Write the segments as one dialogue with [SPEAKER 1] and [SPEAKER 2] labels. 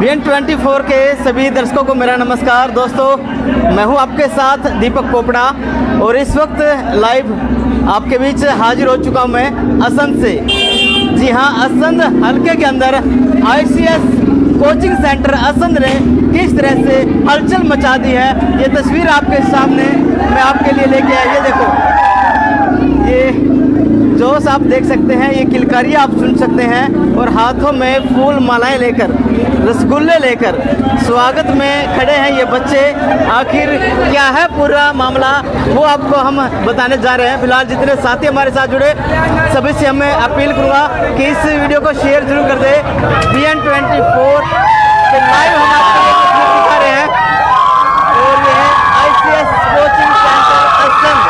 [SPEAKER 1] BN24 के सभी दर्शकों को मेरा नमस्कार। दोस्तों, मैं हूं आपके साथ दीपक पोपड़ा और इस वक्त लाइव आपके बीच हाजिर हो चुका हूं मैं असंध से। जी हां, असंध हल्के के अंदर ICS कोचिंग सेंटर असंध ने किस तरह से हलचल मचा दी है, ये तस्वीर आपके सामने मैं आपके लिए लेके आया। ये देखो, ये जोश आप देख सकते हैं, ये किलकारियाँ आप सुन सकते हैं और हाथों में फूल मालाएं लेकर, रसगुल्ले लेकर स्वागत में खड़े हैं ये बच्चे। आखिर क्या है पूरा मामला, वो आपको हम बताने जा रहे हैं। फिलहाल जितने साथी हमारे साथ जुड़े सभी से मैं अपील करूँगा कि इस वीडियो को शेयर जरूर कर दे। BN24 से लाइव हम आपको दिखा रहे हैं और ये है ICS कोचिंग सेंटर असंध।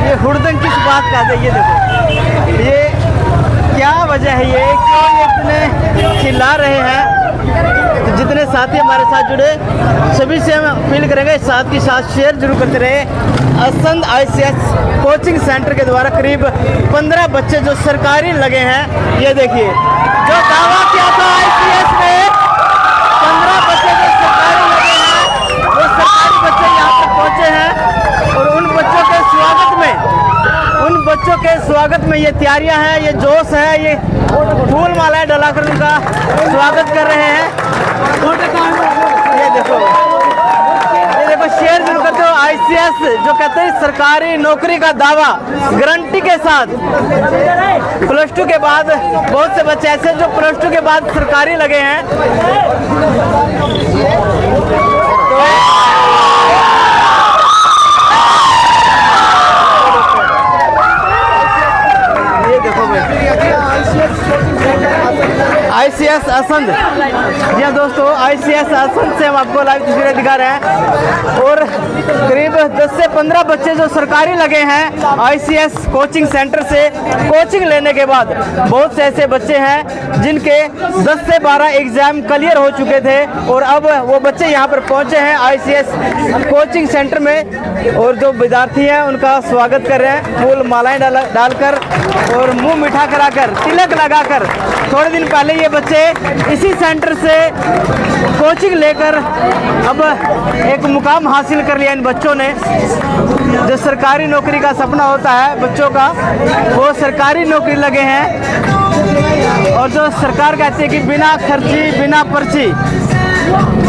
[SPEAKER 1] ये हुड़दंग किस बात का है, ये देखो, ये क्या वजह है, ये क्यों ये इतने चिल्ला रहे हैं। तो जितने साथी हमारे साथ जुड़े सभी से हम अपील करेंगे साथ के साथ शेयर जरूर करते रहे। असंध ICS कोचिंग सेंटर के द्वारा करीब 15 बच्चे जो सरकारी लगे हैं, ये देखिए जो दावा किया था ICS में 15 बच्चे जो सरकारी लगे हैं, वो सरकारी बच्चे यहाँ पर पहुँचे हैं और उन बच्चों के स्वागत में ये तैयारियां हैं, ये जोश है, ये फूल मालाएं डलाकर उनका स्वागत कर रहे हैं। ये देखो शेयर जरूर करते हो। ICS जो कहते हैं सरकारी नौकरी का दावा गारंटी के साथ। +2 के बाद बहुत से बच्चे ऐसे जो +2 के बाद सरकारी लगे हैं, ICS असंध। जी हाँ दोस्तों, ICS असंध से हम आपको लाइव तस्वीरें दिखा रहे हैं और करीब 10 से 15 बच्चे जो सरकारी लगे हैं ICS कोचिंग सेंटर से कोचिंग लेने के बाद। बहुत से ऐसे बच्चे हैं जिनके 10 से 12 एग्जाम क्लियर हो चुके थे और अब वो बच्चे यहाँ पर पहुँचे हैं ICS कोचिंग सेंटर में और जो विद्यार्थी हैं उनका स्वागत कर रहे हैं फूल मालाएं डालकर और मुँह मीठा कराकर, तिलक लगाकर। थोड़े दिन पहले ये बच्चे इसी सेंटर से कोचिंग लेकर अब एक मुकाम हासिल कर लिया इन बच्चों ने। जो सरकारी नौकरी का सपना होता है बच्चों का, वो सरकारी नौकरी लगे हैं और जो सरकार कहती है कि बिना खर्ची बिना पर्ची,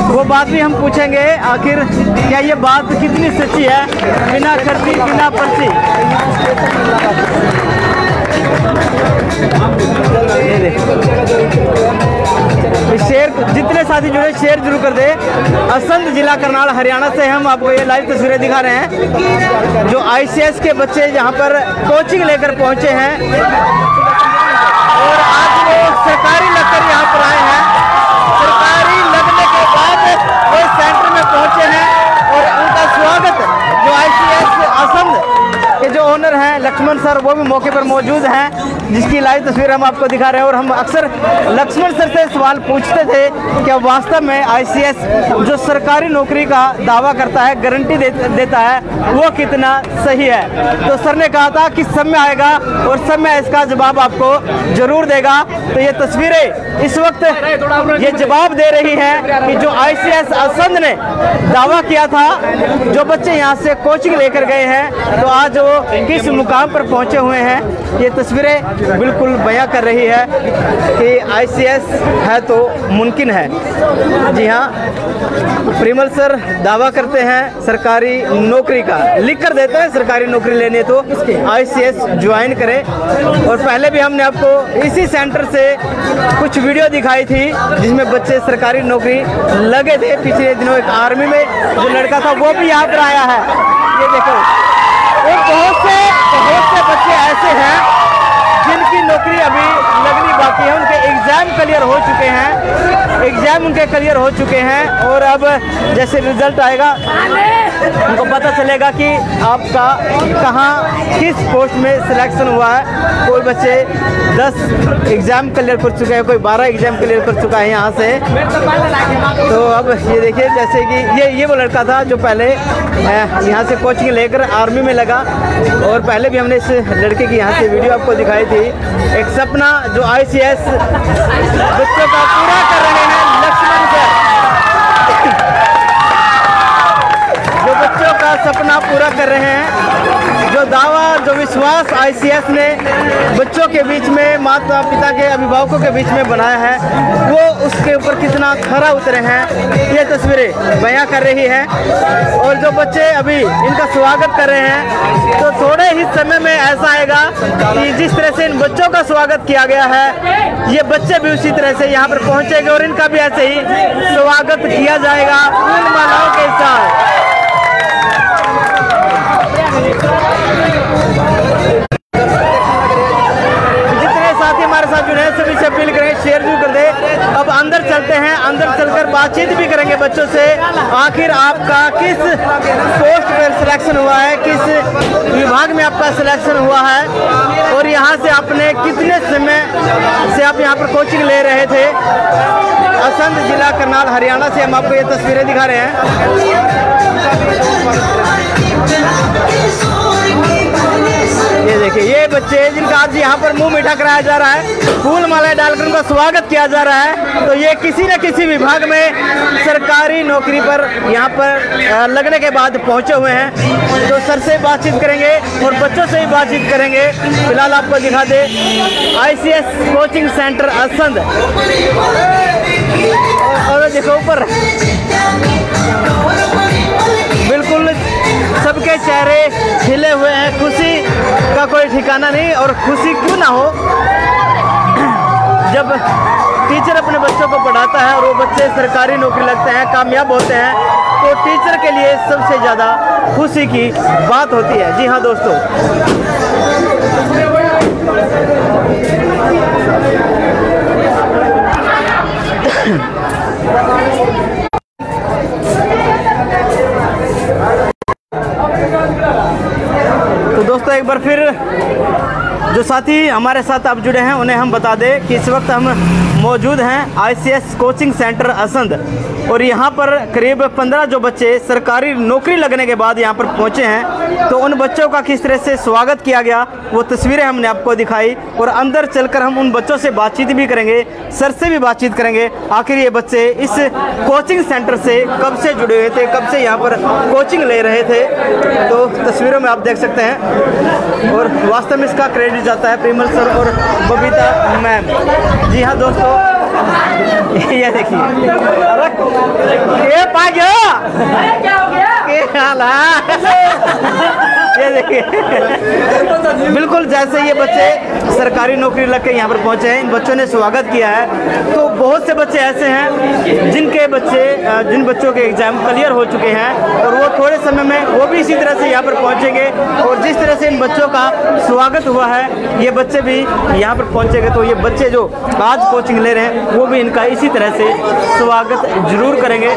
[SPEAKER 1] वो बात भी हम पूछेंगे आखिर क्या ये बात कितनी सच्ची है, बिना खर्ची बिना पर्ची। शेयर जितने साथी जुड़े शेयर जरूर कर दे। असंध जिला करनाल हरियाणा से हम आपको ये लाइव तस्वीरें दिखा रहे हैं जो ICS के बच्चे यहाँ पर कोचिंग लेकर पहुँचे हैं और आज वो सरकारी लगकर यहाँ पर आए हैं। सरकारी लगने के बाद वो सेंटर में पहुँचे हैं और उनका स्वागत जो ICS असंध के जो ओनर हैं लक्ष्मण सर, वो भी मौके पर मौजूद हैं, जिसकी लाइव तस्वीर हम आपको दिखा रहे हैं। और हम अक्सर लक्ष्मण सर से सवाल पूछते थे कि वास्तव में ICS जो सरकारी नौकरी का दावा करता है, गारंटी देता है, वो कितना सही है। तो सर ने कहा था कि समय आएगा और समय इसका जवाब आपको जरूर देगा। तो ये तस्वीरें इस वक्त ये जवाब दे रही हैं कि जो ICS असंध ने दावा किया था, जो बच्चे यहाँ से कोचिंग लेकर गए हैं, तो आज वो किस मुकाम पर पहुँचे हुए हैं, ये तस्वीरें बिल्कुल बयां कर रही है कि ICS है तो मुमकिन है। जी हाँ, प्रिमल सर दावा करते हैं सरकारी नौकरी का, लिख कर देते हैं सरकारी नौकरी लेने तो ICS ज्वाइन करें। और पहले भी हमने आपको इसी सेंटर से कुछ वीडियो दिखाई थी जिसमें बच्चे सरकारी नौकरी लगे थे। पिछले दिनों एक आर्मी में जो लड़का था वो भी यहाँ पर आया है, ये देखो। और बहुत से बच्चे ऐसे हैं जिनकी नौकरी अभी लगनी बाकी है, उनके एग्ज़ाम क्लियर हो चुके हैं, एग्ज़ाम उनके क्लियर हो चुके हैं और अब जैसे रिजल्ट आएगा उनको पता चलेगा कि आपका कहाँ किस पोस्ट में सिलेक्शन हुआ है। कोई बच्चे 10 एग्ज़ाम क्लियर कर चुके हैं, कोई 12 एग्ज़ाम क्लियर कर चुका है यहाँ से। तो अब ये देखिए, जैसे कि ये वो लड़का था जो पहले यहाँ से कोचिंग लेकर आर्मी में लगा, और पहले भी हमने इस लड़के की यहाँ से वीडियो आपको दिखाई थी। एक सपना जो ICS बच्चों का पूरा कर रहे हैं लक्ष्मण सर, जो बच्चों का सपना पूरा कर रहे हैं, जो दावा जो विश्वास ICS ने बच्चों के बीच में, माता पिता के अभिभावकों के बीच में बनाया है, वो उसके ऊपर कितना खरा उतरे हैं ये तस्वीरें बयां कर रही है। और जो बच्चे अभी इनका स्वागत कर रहे हैं, तो थोड़े ही समय में ऐसा आएगा कि जिस तरह से इन बच्चों का स्वागत किया गया है, ये बच्चे भी उसी तरह से यहाँ पर पहुँचेंगे और इनका भी ऐसे ही स्वागत किया जाएगा फूल मालाओं के साथ। जितने साथी हमारे साथ जुड़े हैं सभी से अपील करें, शेयर जरूर कर दे। अब अंदर चलते हैं, अंदर चलकर बातचीत भी करेंगे बच्चों से। आखिर आपका किस पोस्ट पर सिलेक्शन हुआ है, किस विभाग में आपका सिलेक्शन हुआ है, और यहाँ से आपने कितने समय से आप यहाँ पर कोचिंग ले रहे थे। असंध जिला करनाल हरियाणा से हम आपको ये तस्वीरें दिखा रहे हैं। ये देखिए, ये बच्चे जिनका आज यहाँ पर मुंह मीठा कराया जा रहा है, फूल माला डालकर उनका स्वागत किया जा रहा है। तो ये किसी न किसी विभाग में सरकारी नौकरी पर यहाँ पर लगने के बाद पहुँचे हुए हैं। तो सर से बातचीत करेंगे और बच्चों से भी बातचीत करेंगे। फिलहाल आपको दिखा दे ICS कोचिंग सेंटर असंध, और देखो ऊपर बिल्कुल सबके चेहरे खिले हुए हैं, खुशी का कोई ठिकाना नहीं। और खुशी क्यों ना हो, जब टीचर अपने बच्चों को पढ़ाता है और वो बच्चे सरकारी नौकरी लगते हैं, कामयाब होते हैं, तो टीचर के लिए सबसे ज़्यादा खुशी की बात होती है। जी हाँ दोस्तों, तो दोस्तों एक बार फिर जो साथी हमारे साथ अब जुड़े हैं उन्हें हम बता दें कि इस वक्त हम मौजूद हैं ICS कोचिंग सेंटर असंध, और यहाँ पर करीब 15 जो बच्चे सरकारी नौकरी लगने के बाद यहाँ पर पहुँचे हैं। तो उन बच्चों का किस तरह से स्वागत किया गया वो तस्वीरें हमने आपको दिखाई, और अंदर चलकर हम उन बच्चों से बातचीत भी करेंगे, सर से भी बातचीत करेंगे। आखिर ये बच्चे इस कोचिंग सेंटर से कब से जुड़े हुए थे, कब से यहाँ पर कोचिंग ले रहे थे, तो तस्वीरों में आप देख सकते हैं। और वास्तव में इसका क्रेडिट जाता है प्रेमल सर और बबीता मैम। जी हाँ दोस्तों, ये देखिए, ये पा गया, क्या हाल है, ये देखिए बिल्कुल जैसे ये बच्चे सरकारी नौकरी लग के यहाँ पर पहुँचे हैं, इन बच्चों ने स्वागत किया है। तो बहुत से बच्चे ऐसे हैं जिन बच्चों के एग्ज़ाम क्लियर हो चुके हैं, और वो थोड़े समय में वो भी इसी तरह से यहाँ पर पहुँचेंगे। और जिस तरह से इन बच्चों का स्वागत हुआ है, ये बच्चे भी यहाँ पर पहुँचेंगे। तो ये बच्चे जो आज कोचिंग ले रहे हैं, वो भी इनका इसी तरह से स्वागत जरूर करेंगे।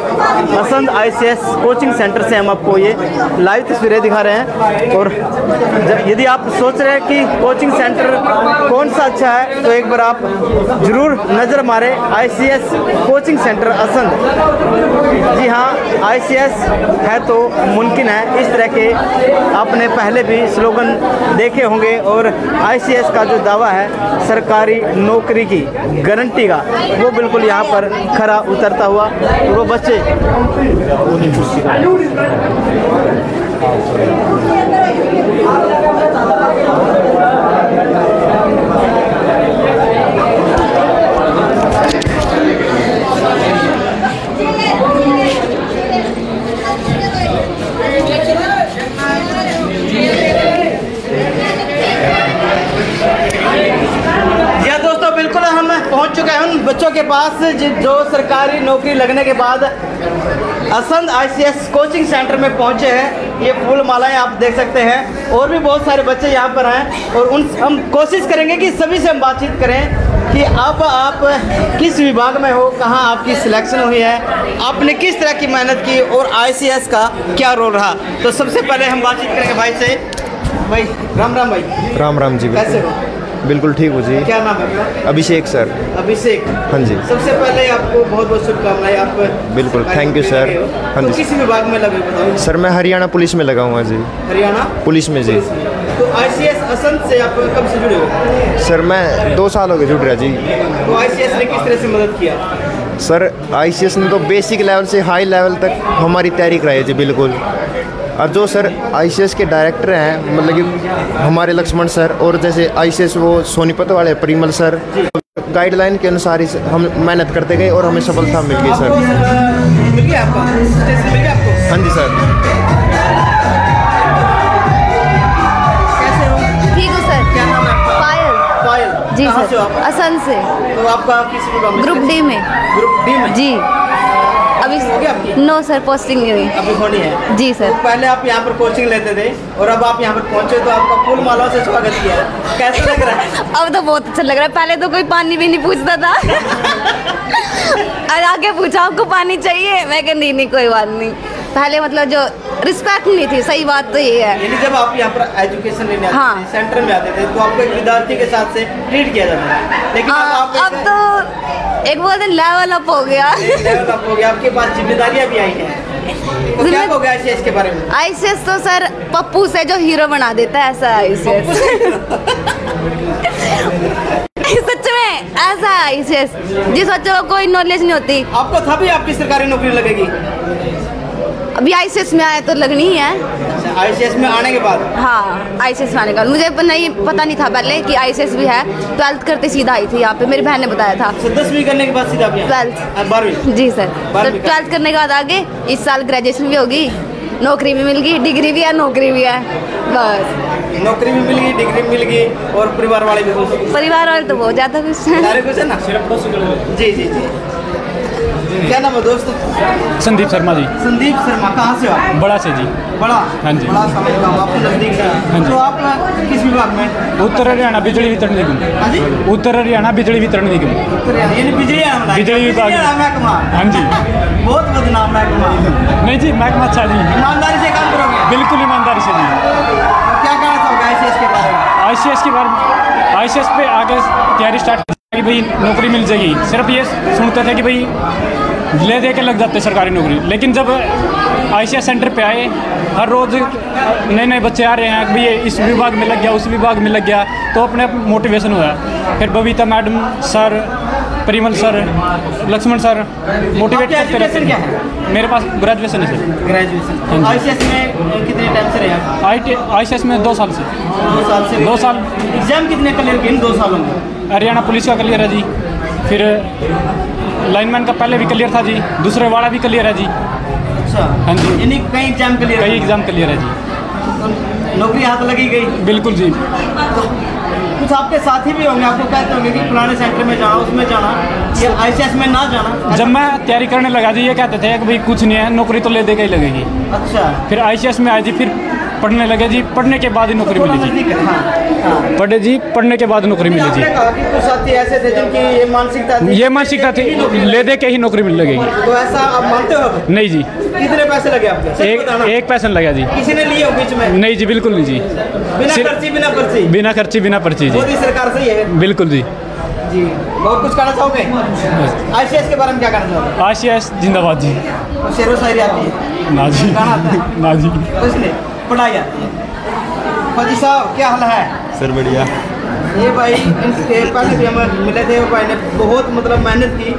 [SPEAKER 1] असंध ICS कोचिंग सेंटर से हम आपको ये लाइव तस्वीरें दिखा रहे हैं। और यदि आप सोच रहे हैं कि कोचिंग सेंटर कौन सा अच्छा है, तो एक बार आप जरूर नज़र मारें ICS कोचिंग सेंटर असंध। जी हाँ, ICS है तो मुमकिन है, इस तरह के आपने पहले भी स्लोगन देखे होंगे। और ICS का जो दावा है सरकारी नौकरी की गारंटी का, वो बिल्कुल यहाँ पर खरा उतरता हुआ। वो बच्चे पहुंच चुके हैं उन बच्चों के पास जो सरकारी नौकरी लगने के बाद असंध ICS कोचिंग सेंटर में पहुंचे हैं। ये फूल मालाएं आप देख सकते हैं, और भी बहुत सारे बच्चे यहाँ पर हैं, और हम कोशिश करेंगे कि सभी से हम बातचीत करें। कि अब आप किस विभाग में हो, कहाँ आपकी सिलेक्शन हुई है, आपने किस तरह की मेहनत की और ICS का क्या रोल रहा। तो सबसे पहले हम बातचीत करेंगे भाई से। भाई राम राम। भाई
[SPEAKER 2] राम राम जी।
[SPEAKER 1] कैसे हो?
[SPEAKER 2] बिल्कुल ठीक हो जी।
[SPEAKER 1] क्या नाम है आपका?
[SPEAKER 2] अभिषेक सर।
[SPEAKER 1] अभिषेक,
[SPEAKER 2] हाँ जी।
[SPEAKER 1] सबसे पहले आपको बहुत बहुत शुभकामनाएं। आप
[SPEAKER 2] बिल्कुल, थैंक यू सर। हाँ
[SPEAKER 1] तो
[SPEAKER 2] जी।
[SPEAKER 1] किस विभाग में लगे बताओ?
[SPEAKER 2] सर मैं हरियाणा पुलिस में लगा हुआ जी।
[SPEAKER 1] हरियाणा
[SPEAKER 2] पुलिस में जी।
[SPEAKER 1] तो ICS असंत से आप कब से जुड़े हो?
[SPEAKER 2] सर मैं 2 साल हो गए जुड़ रहा जी।
[SPEAKER 1] तो ICS ने किस तरह से मदद किया?
[SPEAKER 2] सर ICS ने तो बेसिक लेवल से हाई लेवल तक हमारी तैयारी कराई जी बिल्कुल। और जो सर ICS के डायरेक्टर हैं, मतलब कि हमारे लक्ष्मण सर, और जैसे ICS वो सोनीपत वाले परिमल सर, गाइडलाइन के अनुसार ही हम मेहनत करते गए और हमें सफलता मिल गई सर।
[SPEAKER 1] मिल गया आपको? स्टेशन मिल गया आपको?
[SPEAKER 2] हाँ जी सर।
[SPEAKER 1] कैसे हो?
[SPEAKER 3] ठीक हूँ सर।
[SPEAKER 1] क्या नाम है आपका?
[SPEAKER 3] पायल।
[SPEAKER 1] पायल
[SPEAKER 3] जी
[SPEAKER 1] कहाँ से
[SPEAKER 3] सर,
[SPEAKER 1] हो आप?
[SPEAKER 3] असम से।
[SPEAKER 1] तो आपका किस विभाग में?
[SPEAKER 3] ग्रुप डी में।
[SPEAKER 1] ग्रुप डी में
[SPEAKER 3] जी। अभी
[SPEAKER 1] हो गया आपकी?
[SPEAKER 3] नो सर, पोस्टिंग नहीं हुई।
[SPEAKER 1] अभी होनी है
[SPEAKER 3] जी सर।
[SPEAKER 1] तो पहले आप यहाँ पर कोचिंग लेते थे और अब आप यहाँ पर पहुँचे तो आपका फूल मालाओं से स्वागत किया, कैसा लग रहा है?
[SPEAKER 3] अब तो बहुत अच्छा लग रहा है। पहले तो कोई पानी भी नहीं पूछता था और आगे पूछा आपको पानी चाहिए, मैं कहा नहीं कोई बात नहीं। पहले मतलब जो रिस्पेक्ट नहीं थी, सही बात तो ये है।
[SPEAKER 1] यानी जब आप यहाँ पर एजुकेशन लेने आते
[SPEAKER 3] हाँ।
[SPEAKER 1] थे, सेंटर में आते थे, तो आपको एक विद्यार्थी के साथ से ट्रीट किया जाता था, लेकिन
[SPEAKER 3] अब तो एक बोलते लेवल अप हो गया।
[SPEAKER 1] लेवल अप हो गया, आपके पास जिम्मेदारियाँ भी आई हैं। तो क्या कहोगे ICS के बारे में?
[SPEAKER 3] ICS तो सर पप्पू से जो हीरो बना देता है, ऐसा है ICS। सच में ऐसा है ICS, जिस बच्चों को कोई नॉलेज नहीं होती।
[SPEAKER 1] आपको था भी आपकी सरकारी नौकरी लगेगी?
[SPEAKER 3] अभी ICS में आया तो लगनी ही है।
[SPEAKER 1] ICS में आने के बाद?
[SPEAKER 3] हाँ, ICS में आने का मुझे नहीं पता नहीं था पहले कि ICS भी है। 12th करते सीधा आई थी यहाँ पे, मेरी बहन ने बताया था।
[SPEAKER 1] 10वीं करने के बाद सीधा 12वीं?
[SPEAKER 3] जी सर। तो 12th करने के बाद आगे इस साल ग्रेजुएशन भी होगी, नौकरी भी मिल गई, डिग्री भी है, नौकरी भी है। बस
[SPEAKER 1] नौकरी भी मिल गई, डिग्री भी मिल गई और परिवार वाले भी खुश?
[SPEAKER 3] परिवार वाले तो बहुत ज़्यादा खुश हैं।
[SPEAKER 1] सारे खुश है ना? जी जी जी। क्या नाम है दोस्त?
[SPEAKER 4] संदीप शर्मा जी।
[SPEAKER 1] संदीप शर्मा, कहाँ से हो आप?
[SPEAKER 4] बड़ा से जी।
[SPEAKER 1] बड़ा?
[SPEAKER 4] हाँ जी।
[SPEAKER 1] बड़ा समझता हूँ, आपको नज़दीक से।
[SPEAKER 4] हाँ जी।
[SPEAKER 1] तो आप किस विभाग में?
[SPEAKER 4] उत्तर हरियाणा बिजली वितरण निगम।
[SPEAKER 1] हाँ जी?
[SPEAKER 4] उत्तर हरियाणा बिजली वितरण निगम।
[SPEAKER 1] उत्तर यानी बिजली आना?
[SPEAKER 4] बिजली विभाग।
[SPEAKER 1] महकमा?
[SPEAKER 4] हाँ जी।
[SPEAKER 1] बहुत बदनाम महकमा।
[SPEAKER 4] नहीं जी, महकमा अच्छा जी।
[SPEAKER 1] ईमानदारी से काम करोगे?
[SPEAKER 4] बिल्कुल ईमानदारी से जी।
[SPEAKER 1] क्या कहना चाहोगे ICS के बारे में?
[SPEAKER 4] ICS के बारे में, ICS पे आगे तैयारी स्टार्ट कि भाई नौकरी मिल जाएगी। सिर्फ ये सुनते थे कि भाई ले दे के लग जाते सरकारी नौकरी, लेकिन जब ICS सेंटर पे आए, हर रोज़ नए नए बच्चे आ रहे हैं कि भाई इस विभाग में लग गया, उस विभाग में लग गया, तो अपने मोटिवेशन हुआ। फिर Babita madam sir, Parimal sir, Lakshman sir motivate करते रहते
[SPEAKER 1] क्या है?
[SPEAKER 4] हैं। मेरे पास ग्रेजुएशन है सर।
[SPEAKER 1] ग्रेजुएशन। ICS में कितने टाइम से रहे आप?
[SPEAKER 4] ICS में 2 साल से।
[SPEAKER 1] 2 साल से?
[SPEAKER 4] 2 साल।
[SPEAKER 1] एग्जाम कितने क्लियर किए इन 2 सालों में?
[SPEAKER 4] हरियाणा पुलिस का क्लियर है जी, फिर लाइनमैन का पहले भी क्लियर था जी, दूसरे वाला भी क्लियर है जी।
[SPEAKER 1] अच्छा।
[SPEAKER 4] हाँ जी।
[SPEAKER 1] यानी कई एग्जाम क्लियर?
[SPEAKER 4] कई एग्ज़ाम क्लियर है जी।
[SPEAKER 1] तो नौकरी हाथ लगी गई?
[SPEAKER 4] बिल्कुल जी।
[SPEAKER 1] तो कुछ आपके साथी भी होंगे, आपको कहते होंगे कि फलाने सेंटर में जाना, उसमें जाना, या ICS में ना जाना?
[SPEAKER 4] जब मैं तैयारी करने लगा जी, ये कहते थे कि भाई कुछ नहीं है, नौकरी तो ले देगा ही लगेगी।
[SPEAKER 1] अच्छा।
[SPEAKER 4] फिर ICS में आए जी, फिर पढ़ने लगे जी, पढ़ने के बाद ही नौकरी मिली जी।
[SPEAKER 1] हाँ।
[SPEAKER 4] पढ़े जी, पढ़ने के बाद नौकरी मिली जी।
[SPEAKER 1] आपने कहा कि कुछ साथी ऐसे थे जिनकी ये मानसिकता थी,
[SPEAKER 4] ये मानसिकता थी, ले दे के ही नौकरी मिल लगेगी।
[SPEAKER 1] तो ऐसा आप मानते हो?
[SPEAKER 4] नहीं जी।
[SPEAKER 1] कितने पैसे लगे आपके? सच बताना।
[SPEAKER 4] एक पैसा लगा जी।
[SPEAKER 1] किसी ने लिए हो बीच में?
[SPEAKER 4] नहीं जी, बिल्कुल नहीं जी।
[SPEAKER 1] बिना खर्ची बिना पर्ची?
[SPEAKER 4] बिना खर्ची बिना पर्ची जी।
[SPEAKER 1] मोदी सरकार सही है?
[SPEAKER 4] बिल्कुल जी।
[SPEAKER 1] जी। बहुत कुछ कहना चाहोगे ICS के बारे में? क्या कहना चाहोगे?
[SPEAKER 4] ICS जिंदाबाद जी।
[SPEAKER 1] शेरो शायरी आती है?
[SPEAKER 4] ना जी।
[SPEAKER 1] गाना आता है?
[SPEAKER 4] ना जी।
[SPEAKER 1] कुछ नहीं, पढ़ाई आती है। फौजी साहब क्या हाल है?
[SPEAKER 2] सर बढ़िया।
[SPEAKER 1] ये भाई इनके पहले भी हम मिले थे, वो भाई ने बहुत मतलब मेहनत की।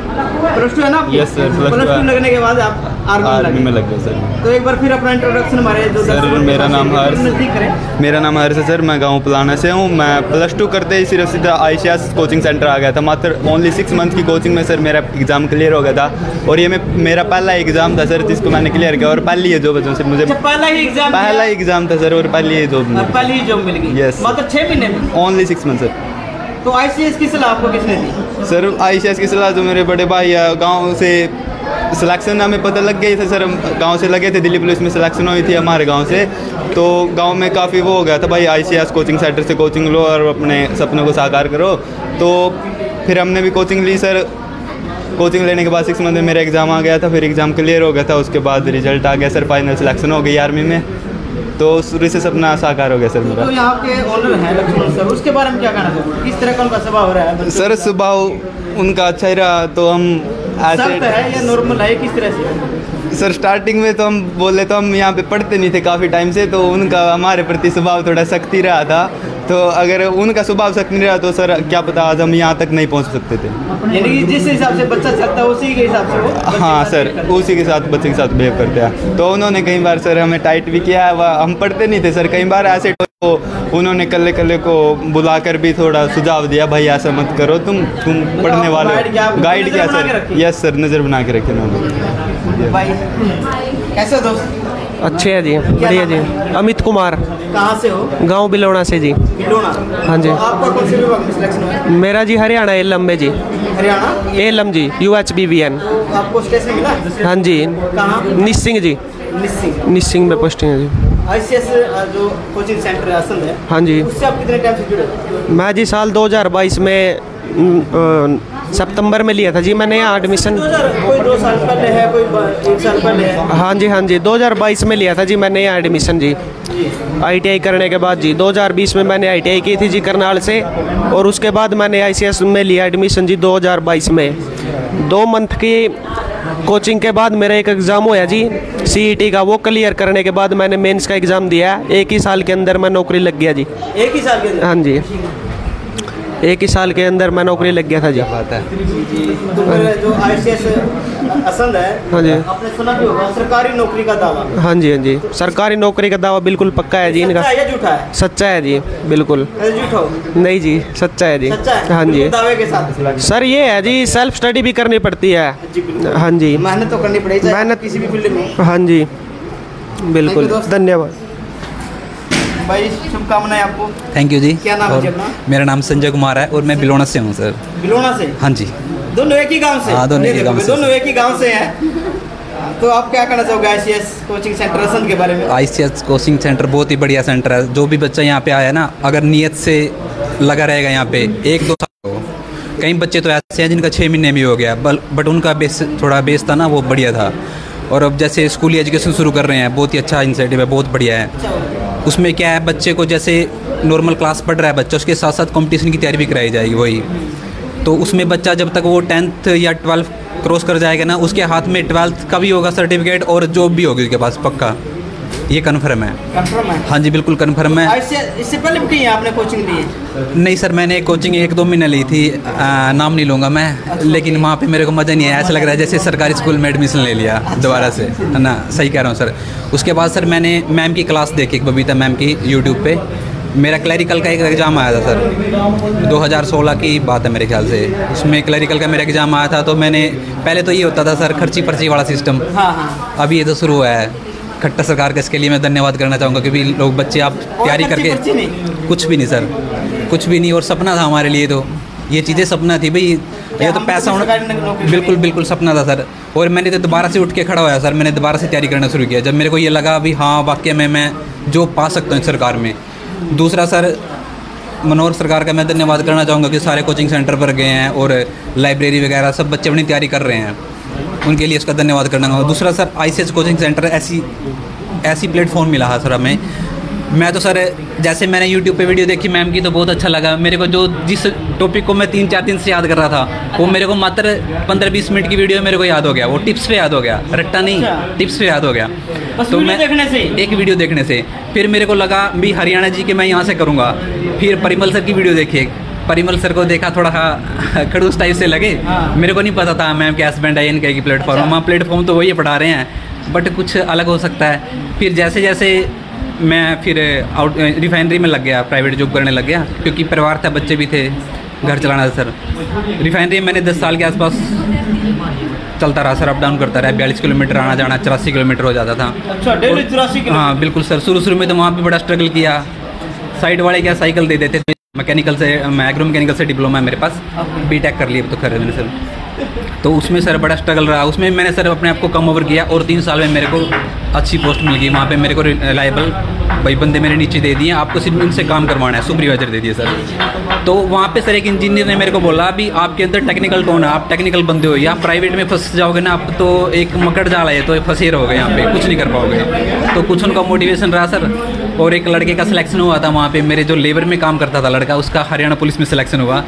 [SPEAKER 1] +2 है ना आपकी?
[SPEAKER 2] Yes sir,
[SPEAKER 1] +2 लगने के बाद आप आर्मी में
[SPEAKER 2] लग गया सर।
[SPEAKER 1] तो एक बार फिर अपना इंट्रोडक्शन हमारे जो
[SPEAKER 2] सर, मेरा नाम हर्ष।
[SPEAKER 1] नजदीक करें।
[SPEAKER 2] मेरा नाम हर्ष है सर, मैं गांव पुलाना से हूँ। मैं +2 करते ही सिर्फ सीधा ICS कोचिंग सेंटर आ गया था। मात्र ओनली 6 मंथ की कोचिंग में सर मेरा एग्ज़ाम क्लियर हो गया था, और ये मेरा पहला एग्ज़ाम था सर, जिसको मैंने क्लियर किया, और पहली है जॉब है सर मुझे।
[SPEAKER 1] पहला ही एग्जाम
[SPEAKER 2] था सर, और पहली ही जॉब मिली।
[SPEAKER 1] पहली ही जॉब मिल गई?
[SPEAKER 2] Yes.
[SPEAKER 1] मात्र 6 महीने में?
[SPEAKER 2] Only 6 month sir.
[SPEAKER 1] तो ICS की सलाह आपको किसने दी?
[SPEAKER 2] सर ICS की सलाह जो मेरे बड़े भाई गांव से सिलेक्शन हमें पता लग गई था सर, हम गांव से लगे थे, दिल्ली पुलिस में सिलेक्शन हुई थी हमारे गांव से, तो गांव में काफ़ी वो हो गया था भाई ICS कोचिंग सेंटर से कोचिंग लो और अपने सपनों को साकार करो। तो
[SPEAKER 5] फिर हमने भी कोचिंग ली सर। कोचिंग लेने के बाद 6 मंथ में मेरा एग्ज़ाम आ गया था, फिर एग्ज़ाम क्लियर हो गया था। उसके बाद रिजल्ट आ गया सर, फाइनल सिलेक्शन हो गई आर्मी में, तो शुरू से सपना साकार हो गया सर मेरा।
[SPEAKER 1] तो यहाँ के ओनर हैं लक्ष्मण सर, उसके बारे में क्या कहना चाहोगे? किस तरह का उनका स्वभाव रहा है?
[SPEAKER 5] सर स्वभाव उनका अच्छा ही रहा, तो हम
[SPEAKER 1] सख्त है या नॉर्मल है, किस तरह से?
[SPEAKER 5] सर स्टार्टिंग में तो हम बोले तो हम यहाँ पे पढ़ते नहीं थे काफ़ी टाइम से, तो उनका हमारे प्रति स्वभाव थोड़ा सख्त ही रहा था। तो अगर उनका स्वभाव सख्त नहीं रहा तो सर क्या पता आज हम यहाँ तक नहीं पहुँच सकते थे।
[SPEAKER 1] यानी कि जिस हिसाब से बच्चा चलता है उसी के हिसाब से वो
[SPEAKER 5] हाँ सर, उसी के साथ बच्चे के साथ बिहेव करते हैं। तो उन्होंने कई बार सर हमें टाइट भी किया है, हम पढ़ते नहीं थे सर, कई बार ऐसे तो उन्होंने कल्ले कल्ले को बुलाकर भी थोड़ा सुझाव दिया, भाई ऐसा मत करो, तुम पढ़ने वाले हो। गाइड किया सर, यस सर, नज़र बना के रखे उन्होंने।
[SPEAKER 1] कैसे दोस्त?
[SPEAKER 6] अच्छे हैं जी, बढ़िया जी। अमित कुमार।
[SPEAKER 1] कहाँ से हो?
[SPEAKER 6] गांव बिलोना से जी।
[SPEAKER 1] बिलोना?
[SPEAKER 6] हाँ जी।
[SPEAKER 1] तो आपका कौन से विभाग में सिलेक्शन हुआ?
[SPEAKER 6] मेरा जी हरियाणा एलम में जी।
[SPEAKER 1] हरियाणा
[SPEAKER 6] एलम जी, UHBVN।
[SPEAKER 1] आपको स्टेशन मिला?
[SPEAKER 6] हाँ जी।
[SPEAKER 1] कहाँ?
[SPEAKER 6] निसिंग जी। निसिंग में पोस्टिंग है जी।
[SPEAKER 1] ICS जो कोचिंग सेंटर है असंध है,
[SPEAKER 6] हाँ जी।
[SPEAKER 1] उससे आप कितने टाइम से जुड़े हो?
[SPEAKER 6] मैं जी साल 2022 में सितंबर में लिया था जी मैंने यहाँ एडमिशन।
[SPEAKER 1] कोई 2 साल पहले है, कोई 1 साल पहले है?
[SPEAKER 6] हाँ जी 2022 में लिया था जी मैंने यहाँ एडमिशन जी। ITI करने के बाद जी 2020 में मैंने ITI की थी जी करनाल से, और उसके बाद मैंने ICS में लिया एडमिशन जी 2022 में। 2 मंथ की कोचिंग के बाद मेरा एक एग्ज़ाम हुआ जी CET का, वो क्लियर करने के बाद मैंने मेंस का एग्ज़ाम दिया। 1 ही साल के अंदर मैं नौकरी लग गया जी।
[SPEAKER 1] 1 ही साल के अंदर?
[SPEAKER 6] हाँ जी, 1 ही साल के अंदर मैं नौकरी लग गया था जी।
[SPEAKER 5] बात है।
[SPEAKER 1] तो फिर जो ICS असंध है,
[SPEAKER 6] हाँ जी,
[SPEAKER 1] आपने सुना भी होगा सरकारी नौकरी का दावा।
[SPEAKER 6] हाँ जी, सरकारी नौकरी का दावा बिल्कुल पक्का है जी इनका।
[SPEAKER 1] सच्चा है या झूठा है?
[SPEAKER 6] सच्चा है जी, बिल्कुल।
[SPEAKER 1] झूठा हो?
[SPEAKER 6] नहीं जी, सच्चा है जी।
[SPEAKER 1] सच्चा है?
[SPEAKER 6] हाँ जी।
[SPEAKER 1] दावे के साथ?
[SPEAKER 6] सर ये है जी, सेल्फ स्टडी भी करनी पड़ती है। हाँ जी,
[SPEAKER 1] मेहनत तो करनी पड़ेगी,
[SPEAKER 6] मेहनत
[SPEAKER 1] किसी भी फील्ड में।
[SPEAKER 6] हाँ जी, बिल्कुल। धन्यवाद
[SPEAKER 1] भाई, शुभकामनाएं आपको।
[SPEAKER 7] थैंक यू जी।
[SPEAKER 1] क्या नाम है जी अपना?
[SPEAKER 7] मेरा नाम संजय कुमार है और मैं बिलोना से हूँ सर।
[SPEAKER 1] बिलोना से?
[SPEAKER 7] हाँ जी।
[SPEAKER 1] दोनों एक ही गांव से?
[SPEAKER 7] हाँ, दोनों एक ही गांव से।
[SPEAKER 1] दोनों एक ही गांव से हैं। तो आप क्या कहना चाहोगे ICS कोचिंग सेंटर असंध के बारे में?
[SPEAKER 7] ICS कोचिंग सेंटर बहुत ही बढ़िया सेंटर है। जो भी बच्चा यहाँ पे आया ना, अगर नियत से लगा रहेगा यहाँ पे 1-2 साल हो। कई बच्चे तो ऐसे हैं जिनका 6 महीने में हो गया, बट उनका थोड़ा बेस था ना, वो बढ़िया था। और अब जैसे स्कूली एजुकेशन शुरू कर रहे हैं, बहुत ही अच्छा इनिशिएटिव है, बहुत बढ़िया है। उसमें क्या है, बच्चे को जैसे नॉर्मल क्लास पढ़ रहा है बच्चा, उसके साथ साथ कंपटीशन की तैयारी भी कराई जाएगी वही। तो उसमें बच्चा जब तक वो 10th या 12th क्रॉस कर जाएगा ना, उसके हाथ में 12th का भी होगा सर्टिफिकेट और जॉब भी होगी उसके पास, पक्का। ये कन्फर्म है।
[SPEAKER 1] कंफर्म है?
[SPEAKER 7] हाँ जी, बिल्कुल कन्फर्म है।
[SPEAKER 1] इससे पहले भी कहीं आपने कोचिंग ली है?
[SPEAKER 7] नहीं सर, मैंने कोचिंग 1-2 महीने ली थी, नाम नहीं लूँगा मैं, लेकिन वहाँ पे मेरे को मज़ा नहीं आया। ऐसा लग रहा है जैसे सरकारी स्कूल में एडमिशन ले लिया दोबारा से, है ना? सही कह रहा हूँ सर। उसके बाद सर मैंने मैम की क्लास देखी, बबीता मैम की, यूट्यूब पे। मेरा क्लरिकल का एक एग्ज़ाम आया था सर, 2016 की बात है मेरे ख्याल से। उसमें क्लरिकल का मेरा एग्ज़ाम आया था, तो मैंने पहले तो ये होता था सर खर्ची पर्ची वाला सिस्टम।
[SPEAKER 1] हाँ।
[SPEAKER 7] अभी ये तो शुरू हुआ है खट्टर सरकार का। इसके लिए मैं धन्यवाद करना चाहूँगा, क्योंकि लोग बच्चे आप तैयारी करके कुछ भी नहीं सर, कुछ भी नहीं। और सपना था हमारे लिए, तो ये चीज़ें सपना थी भाई, ये तो पैसा होना, बिल्कुल सपना था सर। और मैंने तो दोबारा से उठ के खड़ा हुआ सर, मैंने दोबारा से तैयारी करना शुरू किया जब मेरे को ये लगा अभी हाँ वाकई में मैं जॉब पा सकता हूँ सरकार में। दूसरा सर, मनोहर सरकार का मैं धन्यवाद करना चाहूँगा कि सारे कोचिंग सेंटर पर गए हैं और लाइब्रेरी वगैरह सब बच्चे अपनी तैयारी कर रहे हैं, उनके लिए इसका धन्यवाद करना चाहूँगा। दूसरा सर, ICS कोचिंग सेंटर ऐसी प्लेटफॉर्म मिला है सर हमें। मैं तो सर जैसे मैंने YouTube पे वीडियो देखी मैम की, तो बहुत अच्छा लगा मेरे को। जो जिस टॉपिक को मैं 3-4 दिन से याद कर रहा था, वो मेरे को मात्र 15-20 मिनट की वीडियो मेरे को याद हो गया। वो टिप्स पे याद हो गया, रट्टा नहीं, टिप्स पे याद हो गया।
[SPEAKER 1] तो मैं
[SPEAKER 7] एक वीडियो देखने से फिर मेरे को लगा भी हरियाणा जी के मैं यहाँ से करूँगा। फिर परिमल सर की वीडियो देखी, परिमल सर को देखा, थोड़ा खड़ूस टाइप से लगे। मेरे को नहीं पता था मैम के हस्बैंड है इनका की प्लेटफॉर्म। वहाँ प्लेटफॉर्म तो वही पढ़ा रहे हैं, बट कुछ अलग हो सकता है। फिर जैसे जैसे मैं फिर रिफाइनरी में लग गया, प्राइवेट जॉब करने लग गया, क्योंकि परिवार था, बच्चे भी थे, घर चलाना था सर। रिफाइनरी में मैंने 10 साल के आसपास चलता रहा सर, अप डाउन करता रहा। 42 किलोमीटर आना जाना, 84 किलोमीटर हो जाता था।
[SPEAKER 1] अच्छा, डेली 84 किलोमीटर?
[SPEAKER 7] हाँ बिल्कुल सर। शुरू में तो वहाँ भी बड़ा स्ट्रगल किया। साइड वाले क्या साइकिल दे देते थे। मैकेनिकल से, एग्रो मैकेनिकल से डिप्लोमा है मेरे पास, BTech कर लिया तो कर रहे मैंने सर। तो उसमें सर बड़ा स्ट्रगल रहा। उसमें मैंने सर अपने आप को कम ओवर किया और 3 साल में मेरे को अच्छी पोस्ट मिल गई। वहाँ पे मेरे को रिलायबल भाई बंदे मेरे नीचे दे दिए, आपको सिर्फ इनसे काम करवाना है, सुपरवाइजर दे दिए सर। तो वहाँ पे सर एक इंजीनियर ने मेरे को बोला अभी आपके अंदर टेक्निकल कौन है, आप टेक्निकल बंदे हो, या आप प्राइवेट में फंस जाओगे ना, आप तो एक मकड़ जाल है, तो फंसे रहोगे यहाँ पे, कुछ नहीं कर पाओगे। तो कुछ उनका मोटिवेशन रहा सर। और एक लड़के का सिलेक्शन हुआ था वहाँ पे, मेरे जो लेबर में काम करता था लड़का, उसका हरियाणा पुलिस में सिलेक्शन हुआ।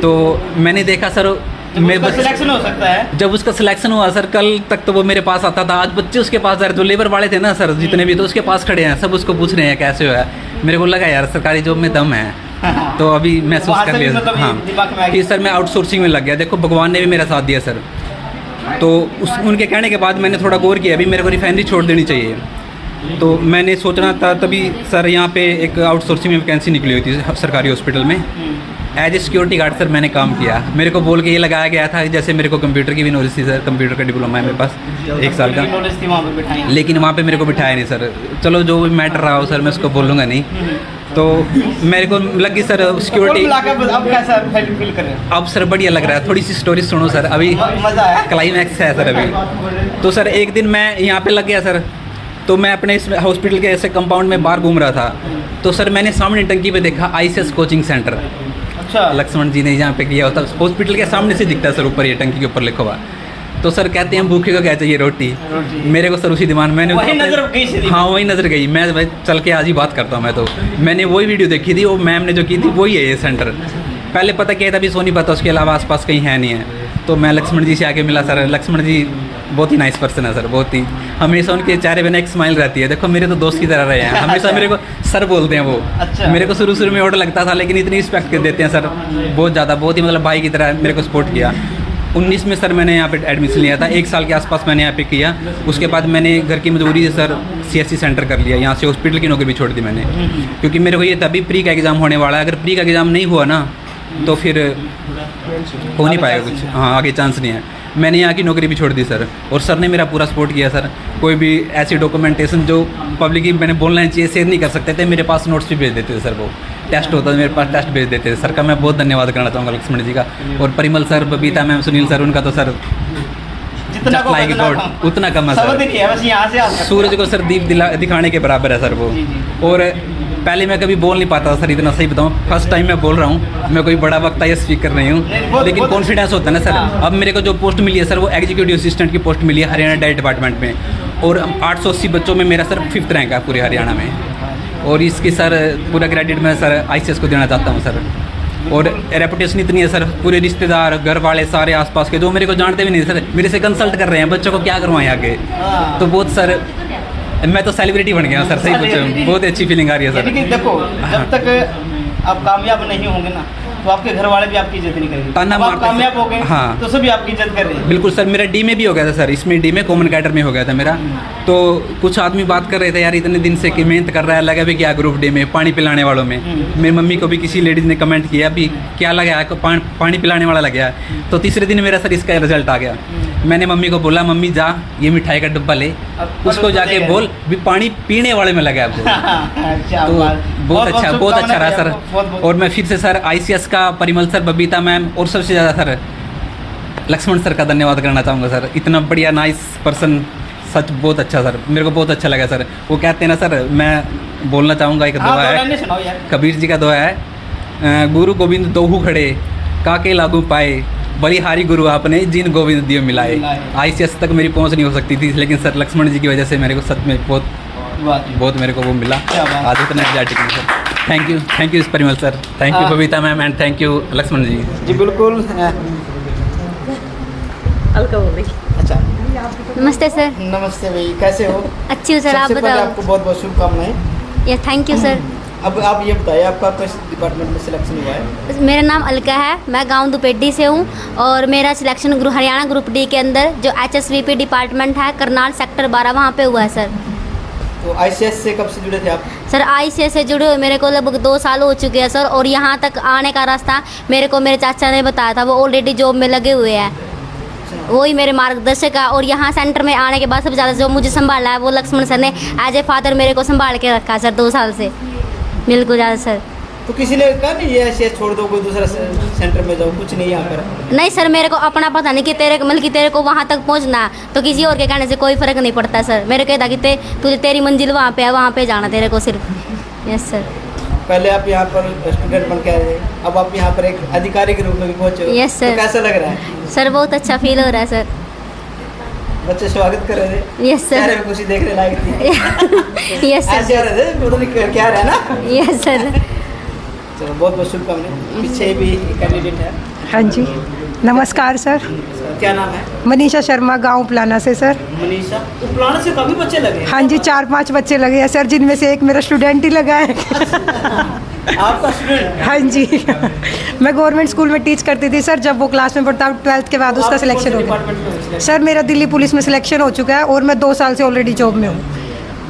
[SPEAKER 7] तो मैंने देखा सर मैं
[SPEAKER 1] सिलेक्शन हो सकता है।
[SPEAKER 7] जब उसका सिलेक्शन हुआ सर, कल तक तो वो मेरे पास आता था, आज बच्चे उसके पास जा रहे, जो लेबर वाले थे ना सर जितने भी, तो उसके पास खड़े हैं, सब उसको पूछ रहे हैं कैसे हुआ है। मेरे को लगा यार सरकारी जॉब में दम है। तो अभी महसूस कर लिया
[SPEAKER 1] मतलब
[SPEAKER 7] हाँ कि सर मैं आउटसोर्सिंग में लग गया। देखो भगवान ने भी मेरा साथ दिया सर। तो उनके कहने के बाद मैंने थोड़ा गौर किया, अभी मेरे को रिफाइनरी छोड़ देनी चाहिए। तो मैंने सोचना था तभी सर यहाँ पे एक आउटसोर्सिंग में वैकेंसी निकली हुई थी सरकारी हॉस्पिटल में, as a security guard sir मैंने काम किया। मेरे को बोल के ये लगाया गया था जैसे मेरे को कंप्यूटर की भी नॉलेज थी सर, कंप्यूटर का डिप्लोमा है मेरे पास 1 साल का, लेकिन वहाँ पे मेरे को बिठाया नहीं सर। चलो जो भी मैटर रहा हो सर मैं उसको बोलूँगा नहीं। तो मेरे को लगी सर सिक्योरिटी।
[SPEAKER 1] अब कैसा फील कर रहे हैं?
[SPEAKER 7] अब सर बढ़िया लग रहा है। थोड़ी सी स्टोरी सुनो सर, अभी क्लाइमैक्स है सर अभी। तो सर एक दिन मैं यहाँ पे लग गया सर, तो मैं अपने इस हॉस्पिटल के ऐसे कंपाउंड में बाहर घूम रहा था, तो सर मैंने सामने टंकी पे देखा ICS कोचिंग सेंटर।
[SPEAKER 1] अच्छा,
[SPEAKER 7] लक्ष्मण जी ने यहाँ पे किया होता, हॉस्पिटल के सामने से दिखता है सर, ऊपर ये टंकी के ऊपर लिखा हुआ। तो सर कहते हैं भूखे को क्या चाहिए, रोटी। मेरे को सर उसी दिमाग मैंने
[SPEAKER 1] वही नजर गई।
[SPEAKER 7] हाँ वही नज़र गई। मैं भाई चल के आज ही बात करता हूँ मैं, तो मैंने वही वीडियो देखी थी, वो मैम ने जो की थी वही है ये सेंटर। पहले पता किया था अभी सोनीपत, उसके अलावा आसपास कहीं है नहीं है। तो मैं लक्ष्मण जी से आके मिला सर। लक्ष्मण जी बहुत ही नाइस पर्सन है सर, बहुत ही, हमेशा उनके चेहरे पे एक स्माइल रहती है। देखो मेरे तो दोस्त की तरह रहे हैं, हमेशा मेरे को सर बोलते हैं वो।
[SPEAKER 1] अच्छा।
[SPEAKER 7] मेरे को शुरू में ऑर्डर लगता था, लेकिन इतनी रिस्पेक्ट कर देते हैं सर, बहुत ज़्यादा, बहुत ही मतलब भाई की तरह मेरे को सपोर्ट किया। 19 में सर मैंने यहाँ पे एडमिशन लिया था, 1 साल के आसपास मैंने यहाँ पे किया। उसके बाद मैंने घर की मजबूरी से सर CSC सेंटर कर लिया, यहाँ से हॉस्पिटल की नौकरी भी छोड़ दी मैंने, क्योंकि मेरे को ये तभी प्री का एग्ज़ाम होने वाला है। अगर प्री का एग्ज़ाम नहीं हुआ ना तो फिर हो नहीं पाएगा कुछ, हाँ आगे चांस नहीं है। मैंने यहाँ की नौकरी भी छोड़ दी सर, और सर ने मेरा पूरा सपोर्ट किया सर। कोई भी ऐसी डॉक्यूमेंटेशन जो पब्लिक की मैंने बोलना चाहिए शेयर नहीं कर सकते थे, मेरे पास नोट्स भी भेज देते थे सर। वो टेस्ट होता था मेरे पास, टेस्ट भेज देते थे सर का। मैं बहुत धन्यवाद करना चाहूँगा लक्ष्मण जी का, और Parimal sir, Babita ma'am, Sunil sir, उनका तो सर
[SPEAKER 1] जितना
[SPEAKER 7] उतना कम है सर। सूरज को सर दीप दिखाने के बराबर है सर वो। और पहले मैं कभी बोल नहीं पाता सर, इतना सही बताऊँ, फर्स्ट टाइम मैं बोल रहा हूँ। मैं कोई बड़ा वक्ता या स्पीकर नहीं हूँ, लेकिन कॉन्फिडेंस होता है ना सर। अब मेरे को जो पोस्ट मिली है सर, वो एग्जीक्यूटिव असिस्टेंट की पोस्ट मिली है हरियाणा डाइट डिपार्टमेंट में, और 880 बच्चों में मेरा सर 5th रैंक है पूरे हरियाणा में। और इसकी सर पूरा क्रेडिट मैं सर ICS को देना चाहता हूँ सर। और रेपुटेशन इतनी है सर, पूरे रिश्तेदार, घर वाले, सारे आसपास के जो मेरे को जानते भी नहीं सर, मेरे से कंसल्ट कर रहे हैं बच्चों को क्या करवाएं आगे। तो बहुत सर मैं तो सेलिब्रिटी बन गया सर, सही पूछो, बहुत अच्छी फीलिंग आ रही है सर।
[SPEAKER 1] लेकिन देखो जब तक आप कामयाब नहीं होंगे ना, तो आपके घर वाले भी आपकी इज्जत नहीं करेंगे।
[SPEAKER 7] ताना
[SPEAKER 1] आप कामयाब हो गए
[SPEAKER 7] हाँ,
[SPEAKER 1] तो सभी आपकी इज्जत कर रहे हैं।
[SPEAKER 7] बिल्कुल सर। मेरा D में भी हो गया था सर, इसमें D में कॉमन कैडर में हो गया था मेरा। तो कुछ आदमी बात कर रहे थे यार इतने दिन से कि मेहनत कर रहा है, लगा भी क्या ग्रुप D में पानी पिलाने वालों में। मेरी मम्मी को भी किसी लेडीज़ ने कमेंट किया भी क्या लगा है, पानी पिलाने वाला लग गया। तो तीसरे दिन मेरा सर इसका रिजल्ट आ गया। मैंने मम्मी को बोला मम्मी जा ये मिठाई का डब्बा ले, उसको जाके बोल भी पानी पीने वाले में लगा आपको। तो बहुत अच्छा रहा सर। और मैं फिर से सर ICS का परिमल सर, बबीता मैम, और सबसे ज़्यादा सर लक्ष्मण सर का धन्यवाद करना चाहूँगा सर। इतना बढ़िया नाइस पर्सन, सच बहुत अच्छा सर, मेरे को बहुत अच्छा लगा सर। वो कहते हैं ना सर, मैं बोलना चाहूँगा, एक दुआ है, कबीर जी का दुआ है, गुरु गोविंद दोहू खड़े काके लागू पाए, बलिहारी गुरु आपने जिन गोविंद दियो मिलाए। ICS तक मेरी पहुंच नहीं हो सकती थी, लेकिन सर लक्ष्मण जी की वजह से मेरे को सच में बहुत मेरे को वो मिला। आज इतना एग्जैक्टिव sir. Thank you Parimal sir, thank you Babita ma'am, and thank you Lakshman ji.
[SPEAKER 1] जी बिल्कुल।
[SPEAKER 3] अलका बोल रही।
[SPEAKER 1] अच्छा
[SPEAKER 3] नमस्ते सर।
[SPEAKER 1] नमस्ते भाई, कैसे हो?
[SPEAKER 3] अच्छी हूँ सर, आप बताओ।
[SPEAKER 1] आपको बहुत बहुत शुभकामनाएं।
[SPEAKER 3] या थैंक यू सर।
[SPEAKER 1] अब आप ये बताइए आपका किस डिपार्टमेंट में सिलेक्शन हुआ है?
[SPEAKER 3] मेरा नाम अलका है, मैं गांव दुपेडी से हूँ, और मेरा सिलेक्शन हरियाणा ग्रुप D के अंदर जो HSVP डिपार्टमेंट है करनाल सेक्टर 12 वहाँ पे हुआ है सर।
[SPEAKER 1] तो ICS से कब से जुड़े थे आप?
[SPEAKER 3] सर ICS से जुड़े हुए मेरे को लगभग 2 साल हो चुके हैं सर, और यहाँ तक आने का रास्ता मेरे को मेरे चाचा ने बताया था, वो ऑलरेडी जॉब में लगे हुए हैं, वही मेरे मार्गदर्शक है। और यहाँ सेंटर में आने के बाद सबसे ज़्यादा जो मुझे संभाला है वो लक्ष्मण सर ने एज ए फादर मेरे को संभाल के रखा है सर 2 साल से, बिल्कुल ज़्यादा सर।
[SPEAKER 1] तो किसी ने कहा नहीं ये ऐसे छोड़ दो, कोई दूसरा सेंटर में जाओ, कुछ नहीं यहाँ पर?
[SPEAKER 8] नहीं सर, मेरे को अपना पता नहीं कि तेरे मतलब कि तेरे को वहाँ तक पहुँचना, तो किसी और के कहने से कोई फ़र्क नहीं पड़ता सर। मेरे कहता कि तुझे तेरी मंजिल वहाँ पे है, वहाँ पे जाना तेरे को सिर्फ। Yes sir.
[SPEAKER 1] पहले आप यहाँ पर स्टूडेंट बन के आए थे, अब आप यहाँ पर एक अधिकारी के रूप में भी पहुँचे हो।
[SPEAKER 8] Yes sir.
[SPEAKER 1] तो कैसा लग रहा है?
[SPEAKER 8] सर बहुत अच्छा फील हो रहा है सर।
[SPEAKER 1] बच्चे स्वागत कर रहे थे?
[SPEAKER 8] Yes sir.
[SPEAKER 1] चेहरे में खुशी देखने लायक थी।
[SPEAKER 8] Yes sir.
[SPEAKER 1] ऐसे आ रहे थे, पता नहीं क्या रहा है ना?
[SPEAKER 8] Yes sir.
[SPEAKER 1] चलो बहुत बहुत शुभकामनाएं। पीछे भी कैंडिडेट है।
[SPEAKER 9] हाँ जी, नमस्कार सर।
[SPEAKER 1] क्या नाम है?
[SPEAKER 9] मनीषा शर्मा, गांव प्लाना से सर।
[SPEAKER 1] मनीषा, तो प्लाना से काफ़ी बच्चे लगे हैं?
[SPEAKER 9] हाँ जी, 4-5 बच्चे लगे हैं सर, जिनमें से एक मेरा स्टूडेंट ही लगा है।
[SPEAKER 1] आपका स्टूडेंट?
[SPEAKER 9] हाँ जी। मैं गवर्नमेंट स्कूल में टीच करती थी सर, जब वो क्लास में पढ़ता 12th के बाद उसका सिलेक्शन हो गया सर। मेरा दिल्ली पुलिस में सिलेक्शन हो चुका है और मैं 2 साल से ऑलरेडी जॉब में हूँ।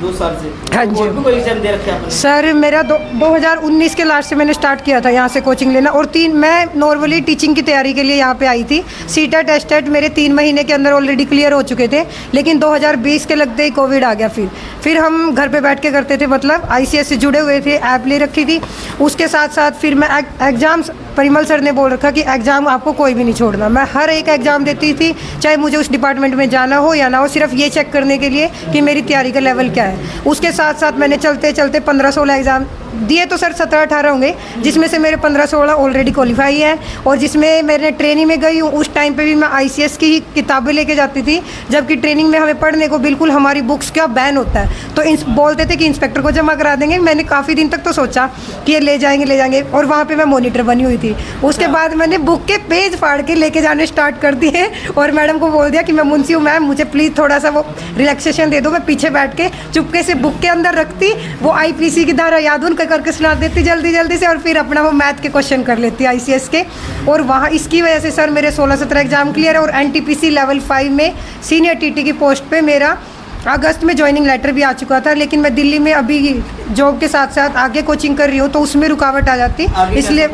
[SPEAKER 1] 2 साल से?
[SPEAKER 9] हाँ जी।
[SPEAKER 1] और भी कोई एग्जाम दे रखे आपने?
[SPEAKER 9] सर मेरा 2019 के लास्ट से मैंने स्टार्ट किया था यहाँ से कोचिंग लेना, और मैं नॉर्मली टीचिंग की तैयारी के लिए यहाँ पे आई थी। सीटा टेस्टेड मेरे 3 महीने के अंदर ऑलरेडी क्लियर हो चुके थे, लेकिन 2020 के लगते ही कोविड आ गया। फिर हम घर पे बैठ के करते थे, मतलब ICS से जुड़े हुए थे, ऐप ले रखी थी। उसके साथ साथ फिर मैं एग्ज़ाम्स, परिमल सर ने बोल रखा कि एग्ज़ाम आपको कोई भी नहीं छोड़ना। मैं हर एक एग्ज़ाम देती थी, चाहे मुझे उस डिपार्टमेंट में जाना हो या ना हो, सिर्फ ये चेक करने के लिए कि मेरी तैयारी का लेवल क्या है। उसके साथ साथ मैंने चलते चलते 15-16 एग्ज़ाम दिए तो सर 17-18 होंगे, जिसमें से मेरे 15-16 ऑलरेडी क्वालिफाई है। और जिसमें मैंने ट्रेनिंग में गई हूँ, उस टाइम पे भी मैं ICS की ही किताबें लेके जाती थी, जबकि ट्रेनिंग में हमें पढ़ने को बिल्कुल हमारी बुक्स का बैन होता है। तो बोलते थे कि इंस्पेक्टर को जमा करा देंगे। मैंने काफ़ी दिन तक तो सोचा कि ये ले जाएंगे, और वहाँ पर मैं मॉनिटर बनी हुई थी। उसके बाद मैंने बुक के पेज फाड़ के लेके जाने स्टार्ट कर दिए और मैडम को बोल दिया कि मैं मुंशी हूँ मैम, मुझे प्लीज़ थोड़ा सा वो रिलैक्सेशन दे दो। मैं पीछे बैठ के चुपके से बुक के अंदर रखती, वो IPC की धारा याद उनका करके सुना देती जल्दी से, और फिर अपना वो मैथ के क्वेश्चन कर लेती ICS के। और वहाँ इसकी वजह से सर मेरे 16-17 एग्जाम क्लियर है, और NTPC लेवल 5 में सीनियर TT की पोस्ट पे मेरा अगस्त में ज्वाइनिंग लेटर भी आ चुका था। लेकिन मैं दिल्ली में अभी जॉब के साथ साथ आगे कोचिंग कर रही हूँ, तो उसमें रुकावट आ जाती, इसलिए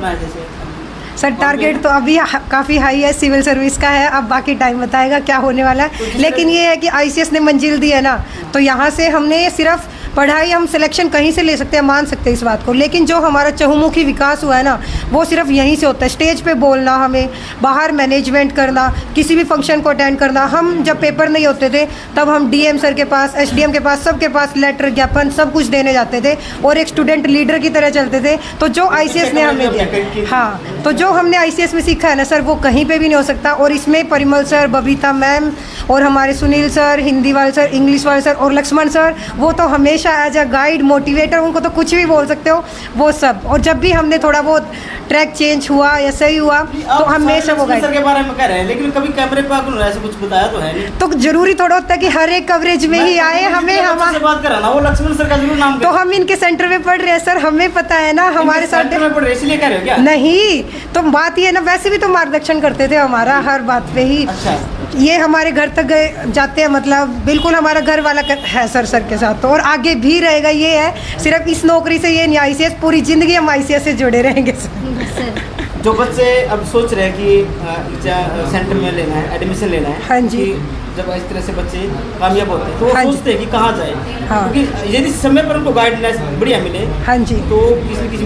[SPEAKER 9] सर टारगेट तो अभी काफ़ी हाई है, सिविल सर्विस का है। अब बाकी टाइम बताएगा क्या होने वाला है। लेकिन ये है कि ICS ने मंजिल दी है ना, तो यहाँ से हमने सिर्फ पढ़ाई, हम सिलेक्शन कहीं से ले सकते हैं, मान सकते हैं इस बात को, लेकिन जो हमारा चहुमुखी विकास हुआ है ना, वो सिर्फ यहीं से होता है। स्टेज पे बोलना, हमें बाहर मैनेजमेंट करना, किसी भी फंक्शन को अटेंड करना। हम जब पेपर नहीं होते थे तब हम DM सर के पास, SDM के पास, सबके पास लेटर, ज्ञापन सब कुछ देने जाते थे और एक स्टूडेंट लीडर की तरह चलते थे। तो जो ICS ने हमें दिया, हाँ, तो जो हमने ICS में सीखा है ना सर, वो कहीं पे भी नहीं हो सकता। और इसमें परिमल सर, बबीता मैम और हमारे सुनील सर, हिंदी वाले सर, इंग्लिश वाले सर और लक्ष्मण सर, वो तो हमेशा एज अ गाइड, मोटिवेटर, उनको तो कुछ भी बोल सकते हो, वो सब। और जब भी हमने थोड़ा बहुत ट्रैक चेंज हुआ या सही हुआ तो हमेशा वो गाइड
[SPEAKER 1] के बारे में कह रहे हैं, लेकिन कभी कैमरे पे आपको ऐसे कुछ बताया तो है नहीं।
[SPEAKER 9] तो जरूरी थोड़ा होता है कि हर एक कवरेज में ही आए। हमें हमारे
[SPEAKER 1] बात कराना, वो लक्ष्मण सर का जरूर नाम,
[SPEAKER 9] तो हम इनके सेंटर में पढ़ रहे हैं सर, हमें पता है ना, हमारे साथ
[SPEAKER 1] इसलिए कह रहे हो क्या?
[SPEAKER 9] नहीं, तो बात ये है ना, वैसे भी तो मार्गदर्शन करते थे हमारा हर बात पे ही।
[SPEAKER 1] अच्छा।
[SPEAKER 9] ये हमारे घर तक गए जाते हैं, मतलब बिल्कुल हमारा घर वाला है सर के साथ, तो और आगे भी रहेगा। ये है सिर्फ इस नौकरी से ये नहीं, ICS पूरी जिंदगी हम ICS से जुड़े रहेंगे सर।
[SPEAKER 1] जो बच्चे अब सोच रहे हैं कि सेंटर में लेना है, एडमिशन लेना है,
[SPEAKER 9] हाँ जी,
[SPEAKER 1] जब इस तरह से बच्चे कामयाब होते हैं तो वो सोचते हैं कि कहाँ जाए,
[SPEAKER 9] हाँ,
[SPEAKER 1] क्योंकि यदि समय पर उनको गाइडेंस बढ़िया मिले,
[SPEAKER 9] हाँ जी,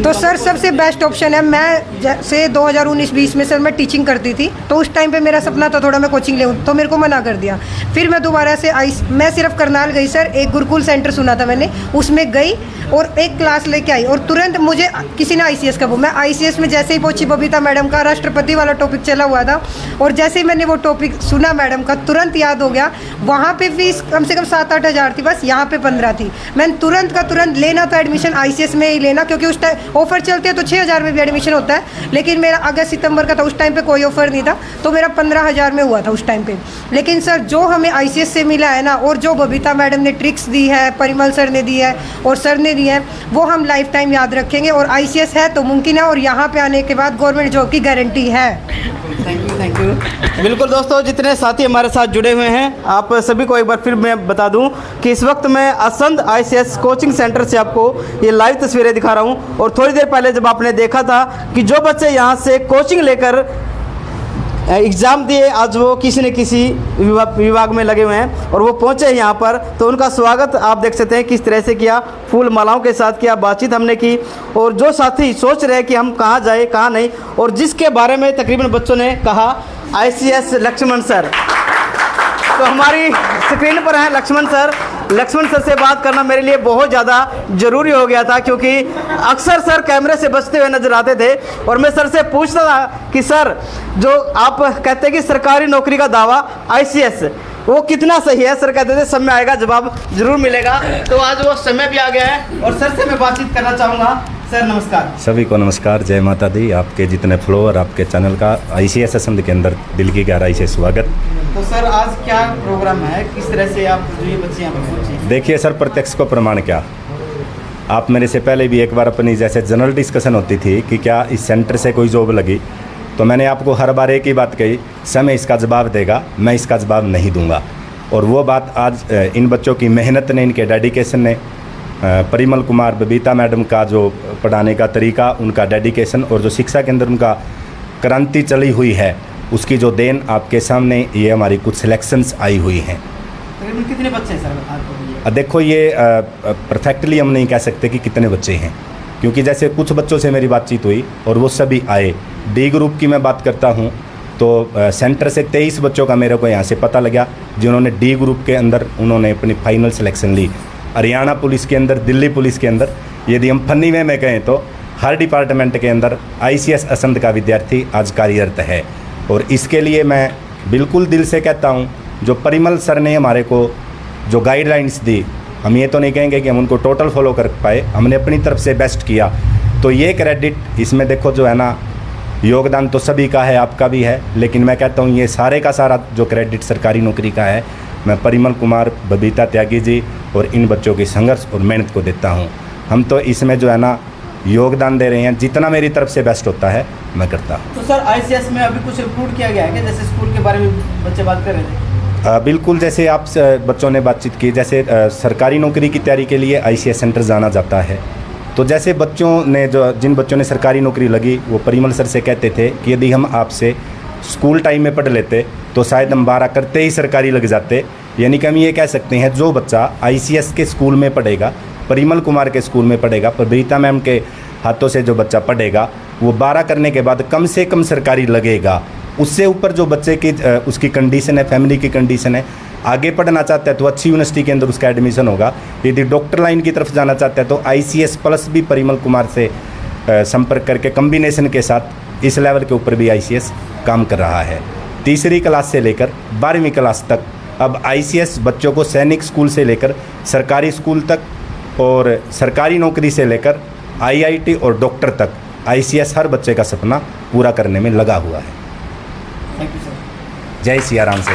[SPEAKER 9] तो सर सबसे बेस्ट ऑप्शन है। मैं जैसे 2019-20 में सर मैं टीचिंग करती थी, तो उस टाइम पे मेरा सपना था थोड़ा मैं कोचिंग लेऊँ, तो मेरे को मना कर दिया। फिर मैं दोबारा से मैं सिर्फ करनाल गई सर, एक गुरुकुल सेंटर सुना था मैंने, उसमें गई और एक क्लास लेके आई, और तुरंत मुझे किसी ने ICS का मैं ICS में जैसे ही पहुंची, बबीता मैडम का राष्ट्रपति वाला टॉपिक चला हुआ था, और जैसे ही मैंने वो टॉपिक सुना मैडम का, तुरंत याद हो गया। वहाँ पे फीस कम से कम 7-8 हज़ार थी, बस यहाँ पे 15 थी। मैंने तुरंत का तुरंत लेना था एडमिशन, ICS में ही लेना, क्योंकि उस टाइम ऑफर चलते हैं तो 6 हज़ार में भी एडमिशन होता है, लेकिन मेरा अगस्त सितंबर का था, उस टाइम पे कोई ऑफर नहीं था, तो मेरा 15 हज़ार में हुआ था उस टाइम पे। लेकिन सर जो हमें ICS से मिला है ना, और जो बबीता मैडम ने ट्रिक्स दी है, परिमल सर ने दी है और सर ने दी है, वो हम लाइफ टाइम याद रखेंगे। और ICS है तो मुमकिन है, और यहाँ पे आने के बाद गवर्नमेंट जॉब की गारंटी है।
[SPEAKER 1] Thank you. बिल्कुल दोस्तों, जितने साथी हमारे साथ जुड़े हुए हैं, आप सभी को एक बार फिर मैं बता दूं कि इस वक्त मैं असंध ICS कोचिंग सेंटर से आपको ये लाइव तस्वीरें दिखा रहा हूं। और थोड़ी देर पहले जब आपने देखा था कि जो बच्चे यहां से कोचिंग लेकर एग्ज़ाम दिए, आज वो किसी न किसी विभाग में लगे हुए हैं और वो पहुँचे यहाँ पर, तो उनका स्वागत आप देख सकते हैं किस तरह से किया, फूल मालाओं के साथ किया, बातचीत हमने की। और जो साथी सोच रहे हैं कि हम कहाँ जाए कहाँ नहीं, और जिसके बारे में तकरीबन बच्चों ने कहा ICS लक्ष्मण सर, तो हमारी स्क्रीन पर हैं लक्ष्मण सर। लक्ष्मण सर से बात करना मेरे लिए बहुत ज़्यादा ज़रूरी हो गया था, क्योंकि अक्सर सर कैमरे से बचते हुए नजर आते थे और मैं सर से पूछता था कि सर, जो आप कहते हैं कि सरकारी नौकरी का दावा ICS, वो कितना सही है? सर कहते थे समय आएगा जवाब जरूर मिलेगा। तो आज वो समय भी आ गया है और सर से मैं बातचीत करना चाहूँगा। सर नमस्कार।
[SPEAKER 10] सभी को नमस्कार, जय माता दी। आपके जितने फ्लोअर आपके चैनल का ICS असंध के अंदर दिल की गहराई से स्वागत।
[SPEAKER 1] तो सर आज क्या प्रोग्राम है, किस तरह से आप जो ये बच्चे यहाँ पर पहुँचे?
[SPEAKER 10] देखिए सर, प्रत्यक्ष को प्रमाण क्या, आप मेरे से पहले भी एक बार अपनी जैसे जनरल डिस्कशन होती थी कि क्या इस सेंटर से कोई जॉब लगी, तो मैंने आपको हर बार एक ही बात कही, समय इसका जवाब देगा, मैं इसका जवाब नहीं दूंगा। और वो बात आज इन बच्चों की मेहनत ने, इनके डेडिकेशन ने, परिमल कुमार, बबीता मैडम का जो पढ़ाने का तरीका, उनका डेडिकेशन और जो शिक्षा के अंदर उनका क्रांति चली हुई है, उसकी जो देन आपके सामने ये हमारी कुछ सिलेक्शंस आई हुई हैं।
[SPEAKER 1] कितने बच्चे हैं सर?
[SPEAKER 10] देखो ये परफेक्टली हम नहीं कह सकते कि कितने बच्चे हैं, क्योंकि जैसे कुछ बच्चों से मेरी बातचीत हुई और वो सभी आए। डी ग्रुप की मैं बात करता हूँ तो सेंटर से 23 बच्चों का मेरे को यहाँ से पता लगा जिन्होंने डी ग्रुप के अंदर उन्होंने अपनी फाइनल सिलेक्शन ली। हरियाणा पुलिस के अंदर, दिल्ली पुलिस के अंदर, यदि हम फनी वे में कहें तो हर डिपार्टमेंट के अंदर ICS असंध का विद्यार्थी आज कार्यरत है। और इसके लिए मैं बिल्कुल दिल से कहता हूँ, जो परिमल सर ने हमारे को जो गाइडलाइंस दी, हम ये तो नहीं कहेंगे कि हम उनको टोटल फॉलो कर पाए, हमने अपनी तरफ से बेस्ट किया। तो ये क्रेडिट इसमें देखो जो है ना, योगदान तो सभी का है, आपका भी है, लेकिन मैं कहता हूँ ये सारे का सारा जो क्रेडिट सरकारी नौकरी का है, मैं परिमल कुमार, बबीता त्यागी जी और इन बच्चों की संघर्ष और मेहनत को देता हूँ। हम तो इसमें जो है ना योगदान दे रहे हैं, जितना मेरी तरफ से बेस्ट होता है मैं करता हूँ।
[SPEAKER 1] तो सर ICS में अभी कुछ रिक्रूट किया गया है क्या? जैसे स्कूल के बारे में बच्चे बात कर रहे थे।
[SPEAKER 10] बिल्कुल, जैसे आप बच्चों ने बातचीत की, जैसे सरकारी नौकरी की तैयारी के लिए ICS सेंटर जाना जाता है, तो जैसे बच्चों ने जिन बच्चों ने सरकारी नौकरी लगी, वो परिमल सर से कहते थे कि यदि हम आपसे स्कूल टाइम में पढ़ लेते तो शायद हम 12 करते ही सरकारी लग जाते। यानी कि हम ये कह सकते हैं, जो बच्चा ICS के स्कूल में पढ़ेगा, परिमल कुमार के स्कूल में पढ़ेगा, बबीता मैम के हाथों से जो बच्चा पढ़ेगा, वो 12 करने के बाद कम से कम सरकारी लगेगा। उससे ऊपर जो बच्चे की उसकी कंडीशन है, फैमिली की कंडीशन है, आगे पढ़ना चाहता है तो अच्छी यूनिवर्सिटी के अंदर उसका एडमिशन होगा। यदि डॉक्टर लाइन की तरफ जाना चाहता है तो ICS प्लस भी परिमल कुमार से संपर्क करके कम्बिनेशन के साथ इस लेवल के ऊपर भी ICS काम कर रहा है। तीसरी क्लास से लेकर 12वीं क्लास तक अब ICS बच्चों को सैनिक स्कूल से लेकर सरकारी स्कूल तक और सरकारी नौकरी से लेकर IIT और डॉक्टर तक ICS हर बच्चे का सपना पूरा करने में लगा हुआ है।
[SPEAKER 1] Thank you sir.
[SPEAKER 10] जय सिया राम से।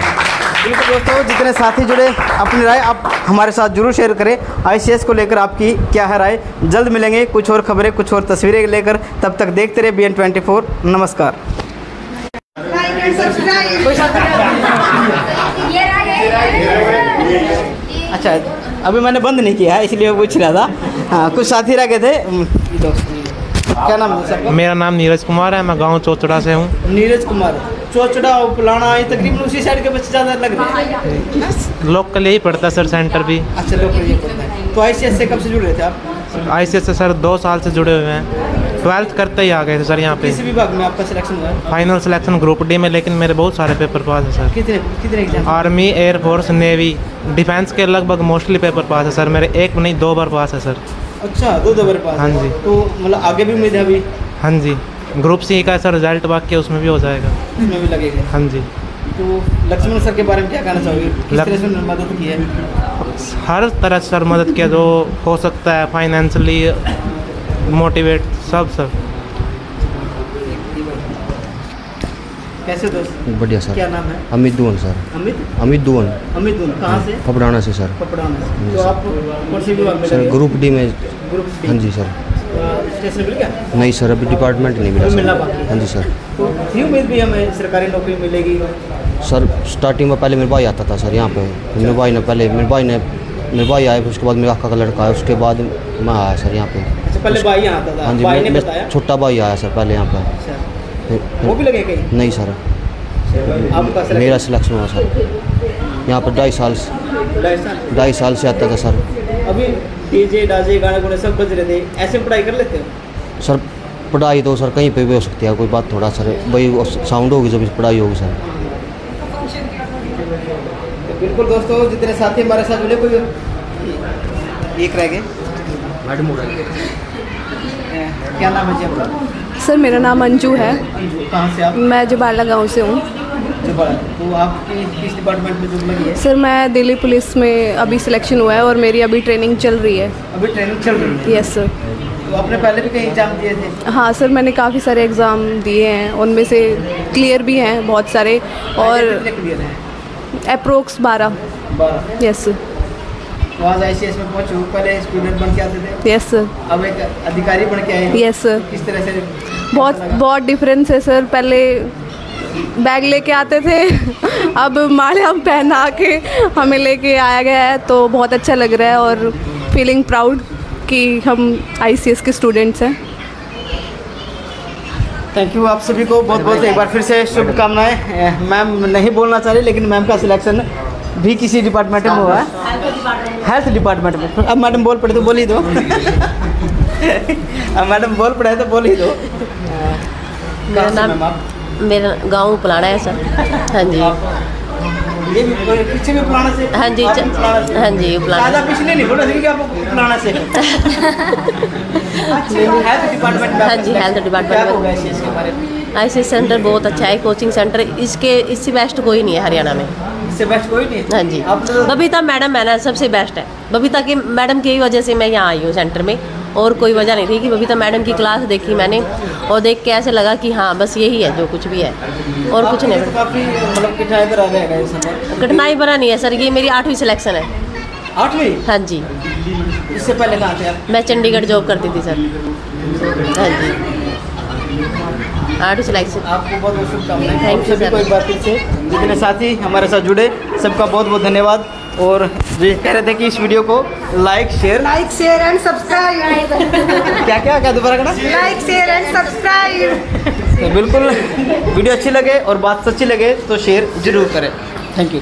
[SPEAKER 1] बिल्कुल दोस्तों, जितने साथी जुड़े, अपनी राय आप हमारे साथ जरूर शेयर करें। ICS को लेकर आपकी क्या है राय? जल्द मिलेंगे कुछ और खबरें, कुछ और तस्वीरें लेकर। तब तक देखते रहे BN24। नमस्कार। अच्छा, अभी मैंने बंद नहीं किया है इसलिए पूछ रहा था। हाँ, कुछ साथी रह गए थे। क्या नाम है सर?
[SPEAKER 11] मेरा नाम नीरज कुमार है, मैं गांव चौचड़ा से हूँ।
[SPEAKER 1] नीरज कुमार, चौचड़ा और पुलाना, ये तकरीबन उसी साइड के बच्चे ज़्यादा लग रहे हैं।
[SPEAKER 11] लोकल यही पढ़ता सर, सेंटर भी।
[SPEAKER 1] अच्छा, लोकल यही पढ़ता है। तो ICS से कब से जुड़ रहे थे आप?
[SPEAKER 11] ICS से सर 2 साल से जुड़े हुए हैं। 12th करते ही आ गए थे सर यहाँ पे।
[SPEAKER 1] किस विभाग में आपका सिलेक्शन हुआ?
[SPEAKER 11] फाइनल सिलेक्शन ग्रुप D में, लेकिन मेरे बहुत सारे पेपर पास है सर।
[SPEAKER 1] कितने exam?
[SPEAKER 11] Army, air force, navy, defence के लगभग मोस्टली पेपर पास है सर मेरे। 1 नहीं 2 बार पास है सर।
[SPEAKER 1] अच्छा, 2 बार पास।
[SPEAKER 11] हाँ जी।
[SPEAKER 1] तो मतलब आगे भी उम्मीद है अभी?
[SPEAKER 11] हाँ जी, ग्रुप C का सर रिजल्ट बाकी है, उसमें भी हो जाएगा।
[SPEAKER 1] उसमें भी लगेगा? हाँ जी। तो लक्ष्मण सर के बारे में क्या कहना चाहोगे? किस तरह से उन्होंने मदद की है?
[SPEAKER 11] हर तरह से सर मदद किया जो हो सकता है, फाइनेंशियली मोटिवेट सब सर।
[SPEAKER 1] कैसे दोस्त?
[SPEAKER 12] बढ़िया सर।
[SPEAKER 1] क्या नाम है?
[SPEAKER 12] अमित दुवन सर। अमित दुवन।
[SPEAKER 1] कहाँ से?
[SPEAKER 12] पपड़ाना से सर।
[SPEAKER 1] पपड़ाना से। तो आप कौन सी विभाग में?
[SPEAKER 12] सर ग्रुप D में।
[SPEAKER 1] Group D?
[SPEAKER 12] हाँ जी सर।
[SPEAKER 1] स्टेशन मिल गया?
[SPEAKER 12] नहीं सर, अभी डिपार्टमेंट नहीं मिला सर। हाँ जी सर।
[SPEAKER 1] तो थी उम्मीद भी हमें सरकारी नौकरी मिलेगी?
[SPEAKER 12] सर स्टार्टिंग में पहले मेरे भाई आता था सर यहाँ पे। मेरे भाई आए, उसके बाद मेरा काका का लड़का है, उसके बाद मैं आया सर यहाँ पे।
[SPEAKER 1] अच्छा, पहले भाई यहाँ आता था?
[SPEAKER 12] हाँ जी,
[SPEAKER 1] भाई ने बताया?
[SPEAKER 12] छोटा भाई आया सर पहले यहाँ पे।
[SPEAKER 1] वो भी लगे कहीं?
[SPEAKER 12] नहीं सर। मेरा सिलेक्शन हुआ सर। यहाँ पर 2.5 साल से आता था सर।
[SPEAKER 1] अभी डीजे डाजे गाने गुने सब बज रहे थे, ऐसे पढ़ाई कर लेते हो?
[SPEAKER 12] सर पढ़ाई तो सर कहीं पे भी हो सकती है, कोई बात थोड़ा सर वही साउंड होगी जब पढ़ाई होगी सर।
[SPEAKER 1] तो बिल्कुल दोस्तों, जितने साथी हमारे साथ जुड़े, कोई एक रह गए। क्या नाम है जी आपका?
[SPEAKER 13] सर मेरा नाम अंजू है।
[SPEAKER 1] कहाँ से आप?
[SPEAKER 13] मैं जुबाला गांव से हूँ।
[SPEAKER 1] तो आपकी किस डिपार्टमेंट में जॉब लगी है?
[SPEAKER 13] सर मैं दिल्ली पुलिस में अभी सिलेक्शन हुआ है और मेरी अभी ट्रेनिंग चल रही है।
[SPEAKER 1] अभी ट्रेनिंग चल रही है?
[SPEAKER 13] Yes sir.
[SPEAKER 1] तो आपने पहले भी कहीं एग्जाम दिए थे?
[SPEAKER 13] हाँ सर, मैंने काफ़ी सारे एग्ज़ाम दिए हैं, उनमें से क्लियर भी हैं बहुत सारे। और अप्रोक्स 12। Yes sir.
[SPEAKER 1] तो आज ICS में पहुँचो, पहले स्टूडेंट बन के आते थे?
[SPEAKER 13] Yes sir.
[SPEAKER 1] अब एक अधिकारी बन के आए?
[SPEAKER 13] Yes sir.
[SPEAKER 1] किस तरह से?
[SPEAKER 13] बहुत डिफरेंस है सर। पहले बैग लेके आते थे, अब माला पहना के हमें लेके आया गया है, तो बहुत अच्छा लग रहा है और फीलिंग प्राउड कि हम ICS के स्टूडेंट्स हैं।
[SPEAKER 1] थैंक यू आप सभी को बहुत बहुत एक बार फिर से शुभकामनाएं। मैम नहीं बोलना चाह रही, लेकिन मैम का सिलेक्शन भी किसी डिपार्टमेंट में हुआ है, हेल्थ डिपार्टमेंट में। अब मैडम बोल पड़े तो बोल ही दो। अब मैडम बोल पड़े तो बोल ही दो।
[SPEAKER 14] मेरा गांव पुलाना है सर। हाँ जी।
[SPEAKER 1] ये भी पीछे भी पुलाना से?
[SPEAKER 14] हाँ जी, हाँ जी पुलाना।
[SPEAKER 1] पिछले नहीं बोला कि आप पुलाना से? हेल्थ डिपार्टमेंट में?
[SPEAKER 14] हाँ जी, हेल्थ डिपार्टमेंट में। ICS सेंटर बहुत अच्छा है, कोचिंग सेंटर इससे बेस्ट कोई नहीं है हरियाणा में।
[SPEAKER 1] इससे बेस्ट कोई नहीं?
[SPEAKER 14] हाँ जी। बबीता मैडम है ना, सबसे बेस्ट है। बबीता की मैडम की वजह से मैं यहाँ आई हूँ सेंटर में, और कोई वजह नहीं थी। कि बबीता मैडम की क्लास देखी मैंने और देख के ऐसे लगा कि हाँ बस यही है जो कुछ भी है, और कुछ नहीं।
[SPEAKER 1] तो काफ़ी मतलब कठिनाई भरा रहेगा ये सफर?
[SPEAKER 14] कठिनाई भरा नहीं है सर, ये मेरी 8वीं सिलेक्शन है।
[SPEAKER 1] 8वीं?
[SPEAKER 14] हाँ जी।
[SPEAKER 1] इससे पहले कहाँ थे आप?
[SPEAKER 14] मैं चंडीगढ़ जॉब करती थी सर। हाँ जी। 8वीं सिलेक्शन।
[SPEAKER 1] आपको बहुत बहुत शुभकामनाएं।
[SPEAKER 14] Thank you sir.
[SPEAKER 1] कोई बात फिर से जितने साथी हमारे साथ जुड़े सबका बहुत बहुत धन्यवाद। और ये कह रहे थे कि इस वीडियो को लाइक शेयर
[SPEAKER 9] एंड सब्सक्राइब।
[SPEAKER 1] क्या दोबारा करना?
[SPEAKER 9] Like share and subscribe.
[SPEAKER 1] तो बिल्कुल वीडियो अच्छी लगे और बात सच्ची लगे तो शेयर जरूर करें। Thank you.